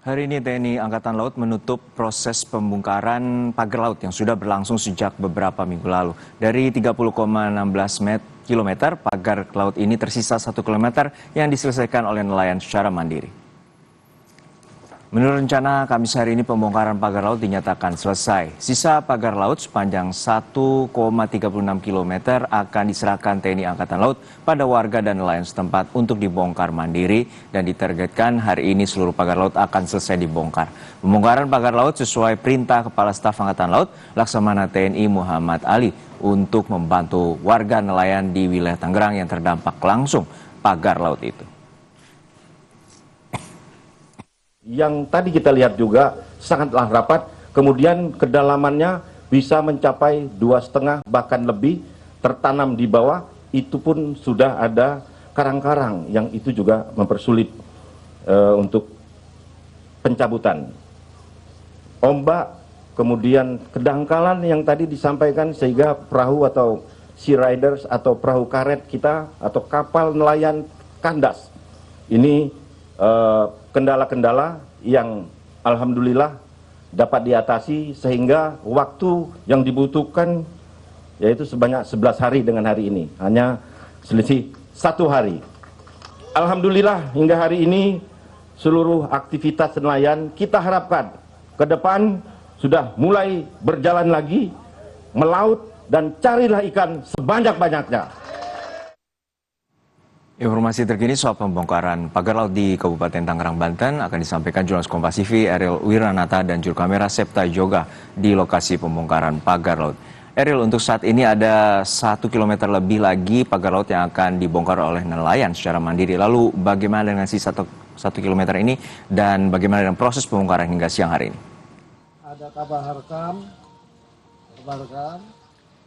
Hari ini TNI Angkatan Laut menutup proses pembongkaran pagar laut yang sudah berlangsung sejak beberapa minggu lalu. Dari 30,16 km, pagar laut ini tersisa 1 km yang diselesaikan oleh nelayan secara mandiri. Menurut rencana, Kamis hari ini pembongkaran pagar laut dinyatakan selesai. Sisa pagar laut sepanjang 1,36 km akan diserahkan TNI Angkatan Laut pada warga dan nelayan setempat untuk dibongkar mandiri dan ditargetkan hari ini seluruh pagar laut akan selesai dibongkar. Pembongkaran pagar laut sesuai perintah Kepala Staf Angkatan Laut Laksamana TNI Muhammad Ali untuk membantu warga nelayan di wilayah Tangerang yang terdampak langsung pagar laut itu. Yang tadi kita lihat juga sangatlah rapat, kemudian kedalamannya bisa mencapai 2,5 bahkan lebih, tertanam di bawah, itu pun sudah ada karang-karang yang itu juga mempersulit untuk pencabutan. Ombak, kemudian kedangkalan yang tadi disampaikan sehingga perahu atau sea riders atau perahu karet kita atau kapal nelayan kandas. Ini kendala-kendala yang alhamdulillah dapat diatasi sehingga waktu yang dibutuhkan yaitu sebanyak 11 hari dengan hari ini, hanya selisih 1 hari. Alhamdulillah hingga hari ini seluruh aktivitas nelayan kita harapkan ke depan sudah mulai berjalan lagi, melaut dan carilah ikan sebanyak-banyaknya. Informasi terkini soal pembongkaran pagar laut di Kabupaten Tangerang, Banten akan disampaikan jurnalis Kompas TV Ariel Wiranata dan juru kamera Septa Yoga di lokasi pembongkaran pagar laut. Ariel, untuk saat ini ada 1 km lebih lagi pagar laut yang akan dibongkar oleh nelayan secara mandiri. Lalu bagaimana dengan sisa 1 km ini dan bagaimana dengan proses pembongkaran hingga siang hari ini? Ada kabar rekam.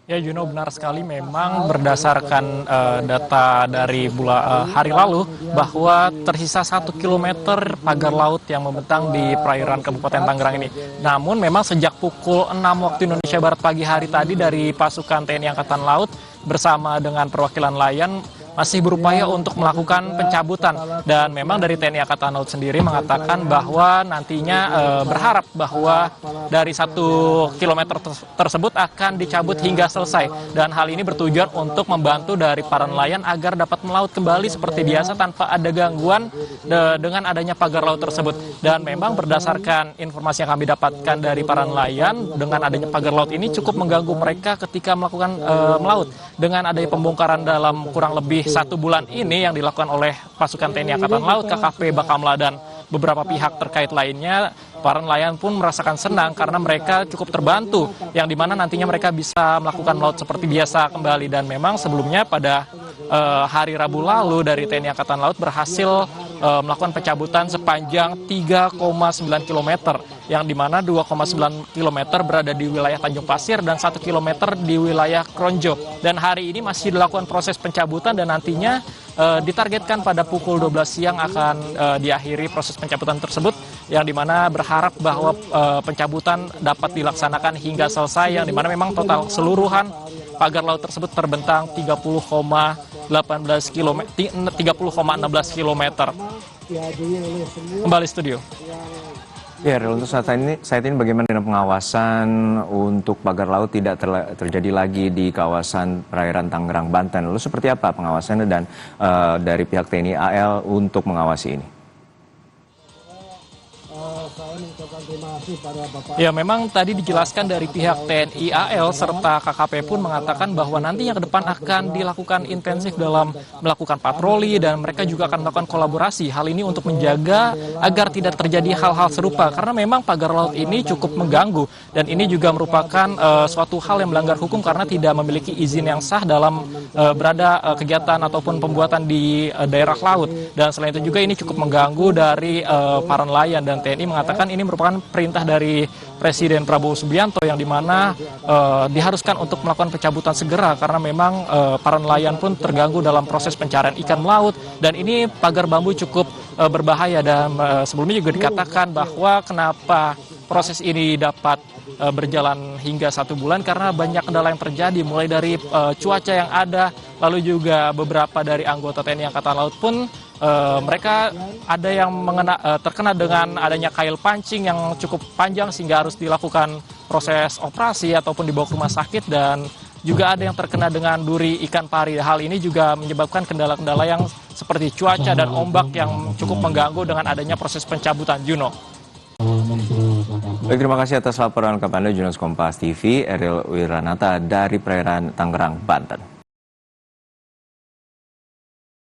Ya Juno, benar sekali memang berdasarkan data dari hari lalu bahwa tersisa 1 km pagar laut yang membentang di perairan Kabupaten Tangerang ini. Namun memang sejak pukul 6 waktu Indonesia Barat pagi hari tadi dari pasukan TNI Angkatan Laut bersama dengan perwakilan nelayan masih berupaya untuk melakukan pencabutan, dan memang dari TNI Angkatan Laut sendiri mengatakan bahwa nantinya berharap bahwa dari 1 km tersebut akan dicabut hingga selesai, dan hal ini bertujuan untuk membantu dari para nelayan agar dapat melaut kembali seperti biasa tanpa ada gangguan dengan adanya pagar laut tersebut. Dan memang berdasarkan informasi yang kami dapatkan dari para nelayan, dengan adanya pagar laut ini cukup mengganggu mereka ketika melakukan melaut. Dengan adanya pembongkaran dalam kurang lebih 1 bulan ini yang dilakukan oleh pasukan TNI Angkatan Laut, KKP Bakamla, dan beberapa pihak terkait lainnya, para nelayan pun merasakan senang karena mereka cukup terbantu, yang dimana nantinya mereka bisa melakukan melaut seperti biasa kembali. Dan memang sebelumnya pada hari Rabu lalu dari TNI Angkatan Laut berhasil melakukan pencabutan sepanjang 3,9 km, yang dimana 2,9 km berada di wilayah Tanjung Pasir dan 1 km di wilayah Kronjo. Dan hari ini masih dilakukan proses pencabutan dan nantinya ditargetkan pada pukul 12 siang akan diakhiri proses pencabutan tersebut, yang dimana berharap bahwa pencabutan dapat dilaksanakan hingga selesai, yang dimana memang total keseluruhan pagar laut tersebut terbentang 30,16 km. Kembali studio. Ya, untuk saat ini bagaimana dengan pengawasan untuk pagar laut tidak terjadi lagi di kawasan perairan Tangerang, Banten? Lalu seperti apa pengawasannya dan dari pihak TNI AL untuk mengawasi ini? Ya, memang tadi dijelaskan dari pihak TNI AL serta KKP pun mengatakan bahwa nantinya ke depan akan dilakukan intensif dalam melakukan patroli, dan mereka juga akan melakukan kolaborasi. Hal ini untuk menjaga agar tidak terjadi hal-hal serupa, karena memang pagar laut ini cukup mengganggu, dan ini juga merupakan suatu hal yang melanggar hukum karena tidak memiliki izin yang sah dalam berada kegiatan ataupun pembuatan di daerah laut. Dan selain itu juga ini cukup mengganggu dari para nelayan, dan TNI mengatakan ini merupakan perintah dari Presiden Prabowo Subianto, yang dimana diharuskan untuk melakukan pencabutan segera karena memang para nelayan pun terganggu dalam proses pencarian ikan melaut, dan ini pagar bambu cukup berbahaya. Dan sebelumnya juga dikatakan bahwa kenapa proses ini dapat berjalan hingga 1 bulan karena banyak kendala yang terjadi, mulai dari cuaca yang ada, lalu juga beberapa dari anggota TNI Angkatan Laut pun mereka ada yang terkena dengan adanya kail pancing yang cukup panjang sehingga harus dilakukan proses operasi ataupun dibawa ke rumah sakit, dan juga ada yang terkena dengan duri ikan pari. Hal ini juga menyebabkan kendala-kendala yang seperti cuaca dan ombak yang cukup mengganggu dengan adanya proses pencabutan. Juno. Baik, terima kasih atas laporan lengkap Anda, jurnalis Kompas TV, Eril Wiranata dari perairan Tangerang, Banten.